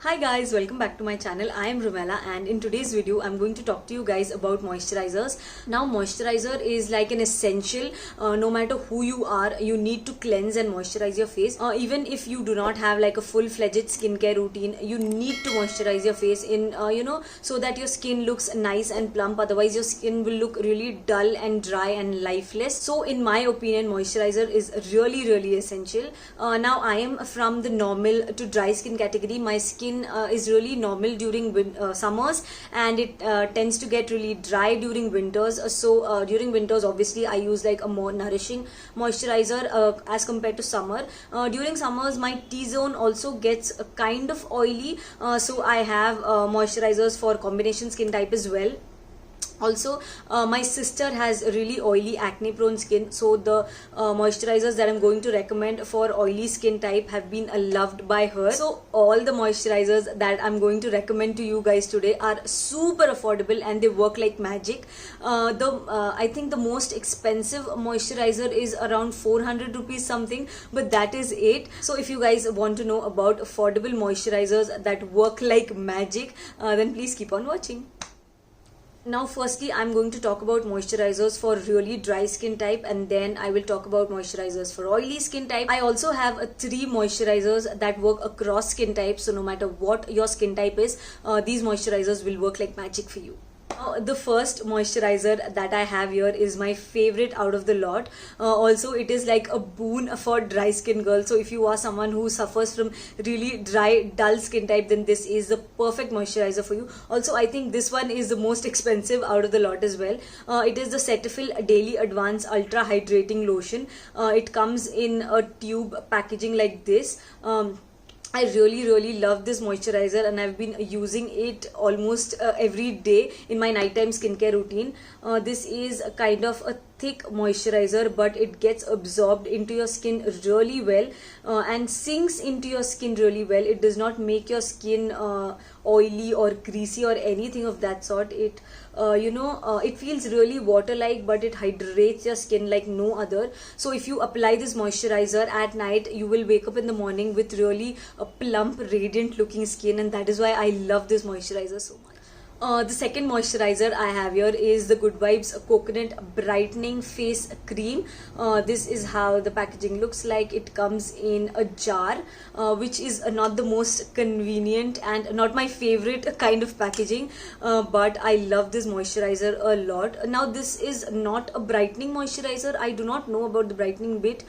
Hi guys, welcome back to my channel. I am Rumela and in today's video I'm going to talk to you guys about moisturizers. Now moisturizer is like an essential. No matter who you are, you need to cleanse and moisturize your face. Even if you do not have like a full-fledged skincare routine, you need to moisturize your face in so that your skin looks nice and plump. Otherwise your skin will look really dull and dry and lifeless. So in my opinion, moisturizer is really essential. Now I am from the normal to dry skin category. My skin is really normal during summers, and it tends to get really dry during winters. So during winters obviously I use like a more nourishing moisturizer as compared to summer. During summers my T-zone also gets kind of oily, so I have moisturizers for combination skin type as well. Also, my sister has really oily acne-prone skin, so the moisturizers that I'm going to recommend for oily skin type have been loved by her. So all the moisturizers that I'm going to recommend to you guys today are super affordable and they work like magic. I think the most expensive moisturizer is around 400 rupees something, but that is it. So if you guys want to know about affordable moisturizers that work like magic, then please keep on watching. Now firstly I'm going to talk about moisturizers for really dry skin type, and then I will talk about moisturizers for oily skin type. I also have 3 moisturizers that work across skin types, so no matter what your skin type is, these moisturizers will work like magic for you. The first moisturizer that I have here is my favorite out of the lot. Also it is like a boon for dry skin girls. So if you are someone who suffers from really dry dull skin type, then this is the perfect moisturizer for you. Also I think this one is the most expensive out of the lot as well. It is the Cetaphil Daily Advanced Ultra Hydrating Lotion. It comes in a tube packaging like this. I really love this moisturizer and I've been using it almost every day in my nighttime skincare routine. This is a kind of a thick moisturizer, but it gets absorbed into your skin really well and sinks into your skin really well. It does not make your skin oily or greasy or anything of that sort. It it feels really water-like, but it hydrates your skin like no other. So if you apply this moisturizer at night, you will wake up in the morning with really a plump, radiant looking skin, and that is why I love this moisturizer so much. The second moisturizer I have here is the Good Vibes Coconut Brightening Face Cream. This is how the packaging looks like. It comes in a jar, which is not the most convenient and not my favorite kind of packaging, but I love this moisturizer a lot. Now this is not a brightening moisturizer. I do not know about the brightening bit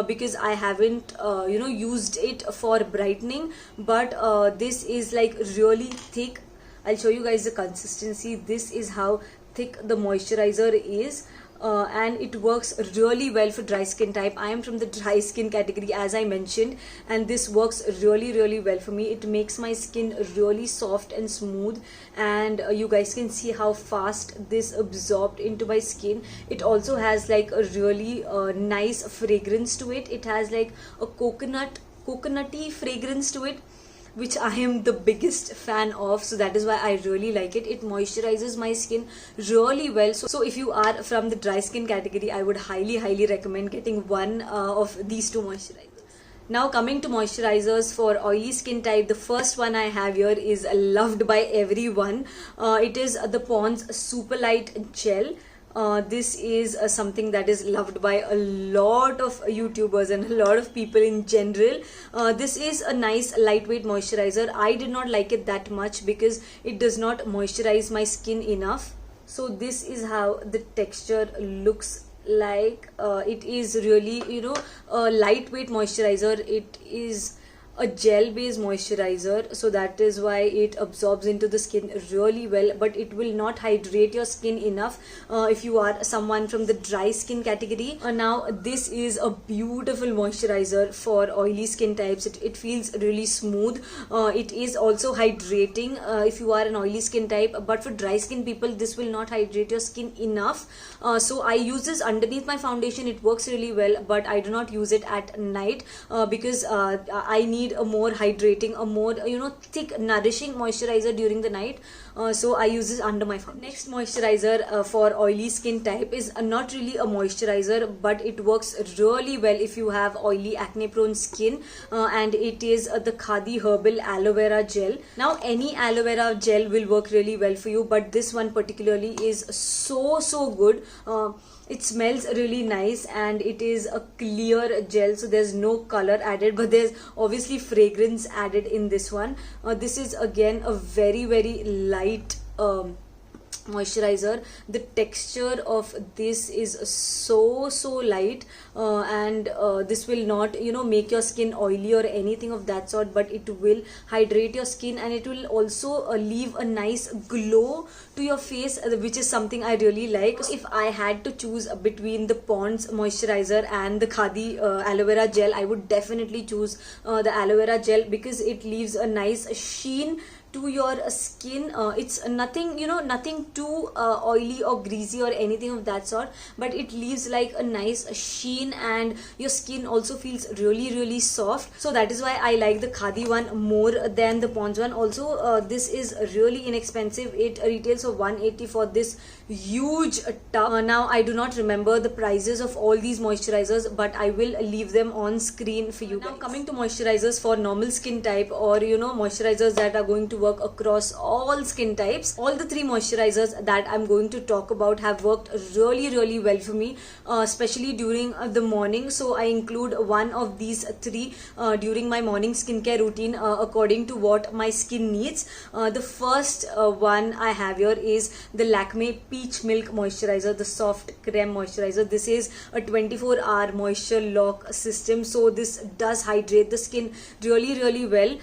because I haven't used it for brightening, but this is like really thick. I'll show you guys the consistency. This is how thick the moisturizer is, and it works really well for dry skin type. I am from the dry skin category, as I mentioned, and this works really well for me. It makes my skin really soft and smooth, and you guys can see how fast this absorbed into my skin. It also has like a really nice fragrance to it. It has like a coconutty fragrance to it, which I am the biggest fan of, so that is why I really like it. It moisturizes my skin really well. So if you are from the dry skin category, I would highly recommend getting one of these 2 moisturizers. Now coming to moisturizers for oily skin type, the first one I have here is loved by everyone. It is the Pond's Superlight Gel. This is something that is loved by a lot of YouTubers and a lot of people in general. This is a nice lightweight moisturizer. I did not like it that much because it does not moisturize my skin enough. So this is how the texture looks like. It is really a lightweight moisturizer. It is a gel based moisturizer, so that is why it absorbs into the skin really well, but it will not hydrate your skin enough if you are someone from the dry skin category. Now this is a beautiful moisturizer for oily skin types. It feels really smooth. It is also hydrating if you are an oily skin type, but for dry skin people this will not hydrate your skin enough. So I use this underneath my foundation. It works really well, but I do not use it at night because I need need a more hydrating, a more thick nourishing moisturizer during the night. So I use this under my foundation. Next moisturizer for oily skin type is not really a moisturizer, but it works really well if you have oily acne prone skin, and it is the Khadi Herbal Aloe Vera Gel. Now any aloe vera gel will work really well for you, but this one particularly is so good. It smells really nice and it is a clear gel, so there's no color added, but there's obviously fragrance added in this one. This is again a very light moisturizer. The texture of this is so light, and this will not make your skin oily or anything of that sort, but it will hydrate your skin and it will also leave a nice glow to your face, which is something I really like. If I had to choose between the Pond's moisturizer and the Khadi aloe vera gel, I would definitely choose the aloe vera gel because it leaves a nice sheen to your skin. It's nothing nothing too oily or greasy or anything of that sort, but it leaves like a nice sheen and your skin also feels really soft. So that is why I like the Khadi one more than the Pond's one. Also this is really inexpensive. It retails for 180 for this huge tub. Now I do not remember the prices of all these moisturizers, but I will leave them on screen for you guys. Now coming to moisturizers for normal skin type, or moisturizers that are going to work across all skin types. All the three moisturizers that I'm going to talk about have worked really well for me, especially during the morning. So I include one of these three during my morning skincare routine according to what my skin needs. The first one I have here is the Lakme Peach Milk Moisturizer, the soft creme moisturizer. This is a 24-hour moisture lock system, so this does hydrate the skin really well.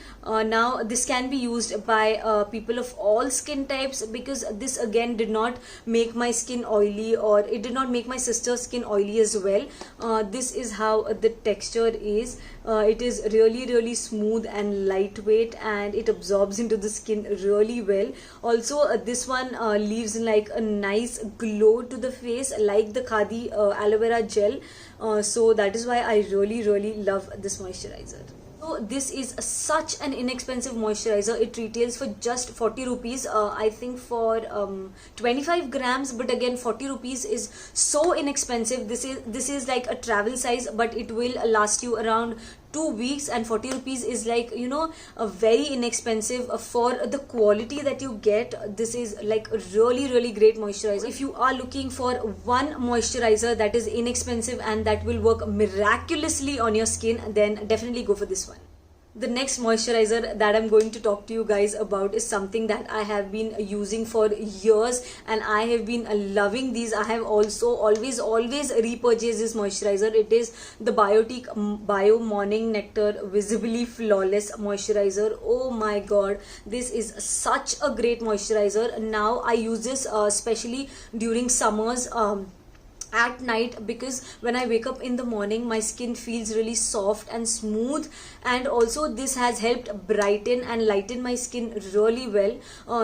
Now this can be used by people of all skin types, because this again did not make my skin oily, or it did not make my sister's skin oily as well. This is how the texture is. It is really smooth and lightweight, and it absorbs into the skin really well. Also this one leaves like a nice glow to the face like the Khadi aloe vera gel. So that is why I really love this moisturizer. So this is such an inexpensive moisturizer. It retails for just 40 rupees, I think for 25 grams, but again 40 rupees is so inexpensive. This is like a travel size, but it will last you around 2 weeks, and 40 rupees is like a very inexpensive for the quality that you get. This is like a really great moisturizer. If you are looking for one moisturizer that is inexpensive and that will work miraculously on your skin, then definitely go for this one. The next moisturizer that I'm going to talk to you guys about is something that I have been using for years, and I have been loving these. I have also always repurchased this moisturizer. It is the Biotique Bio Morning Nectar Visibly Flawless Moisturizer. Oh my god, this is such a great moisturizer. Now I use this especially during summers, at night, because when I wake up in the morning my skin feels really soft and smooth, and also this has helped brighten and lighten my skin really well.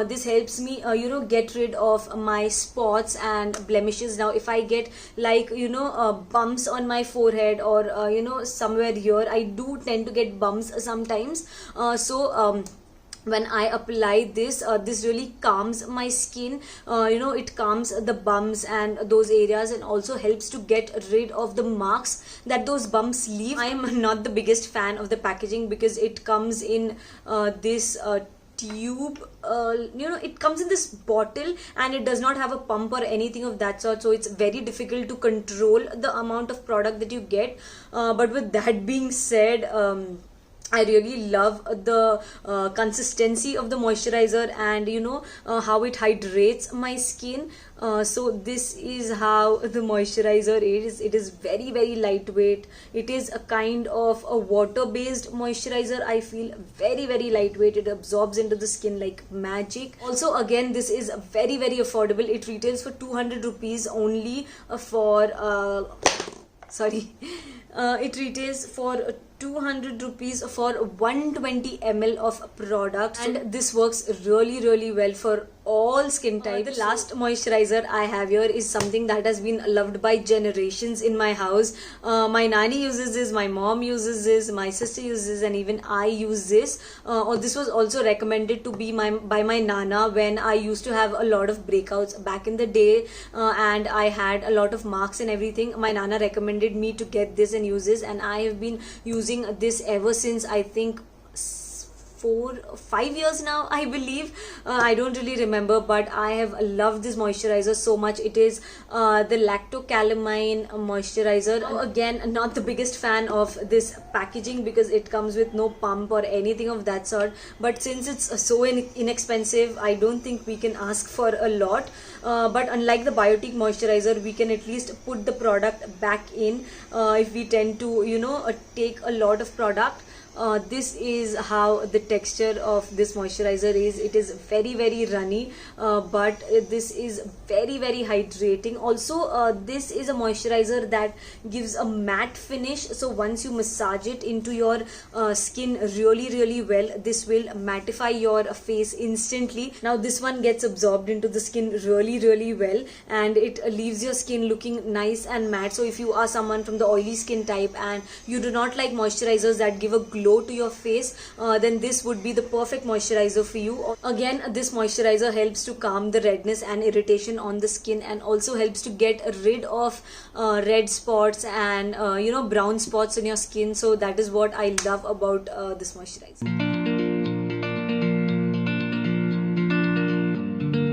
This helps me get rid of my spots and blemishes. Now if I get like bumps on my forehead, or somewhere here, I do tend to get bumps sometimes. When I apply this, this really calms my skin. It calms the bumps and those areas, and also helps to get rid of the marks that those bumps leave. I am not the biggest fan of the packaging, because it comes in this tube. It comes in this bottle, and it does not have a pump or anything of that sort, so it's very difficult to control the amount of product that you get. But with that being said, I really love the consistency of the moisturizer, and how it hydrates my skin. So this is how the moisturizer is. It is very lightweight. It is a kind of a water based moisturizer. I feel very lightweight. It absorbs into the skin like magic. Also again, this is very affordable. It retails for 200 rupees only, it retails for 200 rupees for 120 ml of product, and this works really well for all skin types. The last moisturizer I have here is something that has been loved by generations in my house. My nanny uses this, my mom uses this, my sister uses this, and even I use this. This was also recommended to be by my nana when I used to have a lot of breakouts back in the day, and I had a lot of marks and everything. My nana recommended me to get this and use this, and I have been using this ever since, I think 4-5 years now, I believe. I don't really remember, but I have loved this moisturizer so much. It is the Lacto Calamine moisturizer. Again, not the biggest fan of this packaging because it comes with no pump or anything of that sort, but since it's so inexpensive, I don't think we can ask for a lot. But unlike the Biotique moisturizer, we can at least put the product back in if we tend to take a lot of product. This is how the texture of this moisturizer is. It is very runny, but this is very hydrating. Also, this is a moisturizer that gives a matte finish, so once you massage it into your skin really well, this will mattify your face instantly. Now this one gets absorbed into the skin really well, and it leaves your skin looking nice and matte. So if you are someone from the oily skin type and you do not like moisturizers that give a glow to your face, then this would be the perfect moisturizer for you. Again, this moisturizer helps to calm the redness and irritation on the skin, and also helps to get rid of red spots and brown spots on your skin. So that is what I love about this moisturizer.